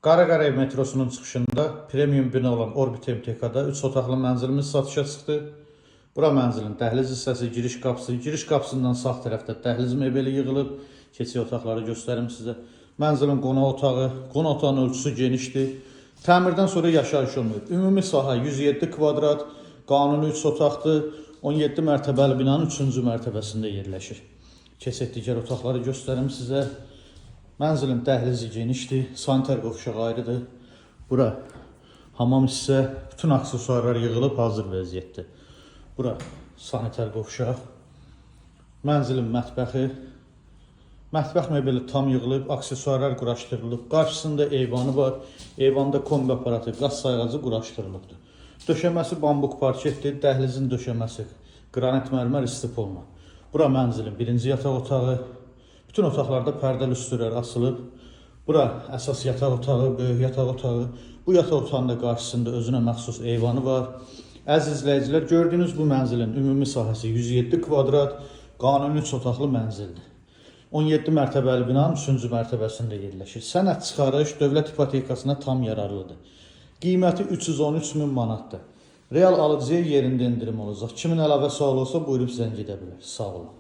Qaraqara metrosunun çıxışında premium bina olan Orbit MTK-da 3 otaqlı mənzilimiz satışa çıxdı. Bura mənzilin dəhliz hissəsi, giriş qapısı. Giriş qapısından sağ tərəfdə dəhliz mebeli yığılıb. Keçici otaqları göstərim sizə. Mənzilin qonaq otağı, qonaq otağının ölçüsü genişdir. Təmirdən sonra yaşayış olmayıb. Ümumi sahə 107 kvadrat, qanuni 3 otaqdır. 17 mərtəbəli binanın 3-cü mərtəbəsində yerləşir. Keçək digər otaqları göstərim sizə. Mənzilin dəhlizi genişdir, sanitar qovşaq ayrıdır. Bura hamam hissə, bütün aksesuarlar yığılıb hazır vəziyyətdir. Bura sanitar qovşaq. Mənzilin mətbəxi. Mətbəx mebeli tam yığılıb, aksesuarlar quraşdırılıb. Qarşısında eyvanı var. Eyvanda kombi aparatı, qaz sayğacı quraşdırılıbdır. Döşəməsi bambuk parketdir, dəhlizin döşəməsi qranit mərmər istipolma. Bura mənzilin birinci yataq otağı. Bütün otaqlarda pərdə lüstrlər asılıb. Bura əsas yataq otağı, böyük yataq otağı. Bu yataq otağında qarşısında özünə məxsus eyvanı var. Əziz izləyicilər, gördüyünüz bu mənzilin ümumi sahəsi 107 kvadrat, qanuni 3 otaqlı mənzildir. 17 mərtəbəli binanın 3-cü mərtəbəsində yerləşir. Sənəd çıxarış dövlət ipotekasına tam yararlıdır. Qiyməti 313 min manatdır. Real alıcıya yerində endirim olacaq. Kimin əlavə sualı olsa buyurub zəng edə bilər. Sağ olun.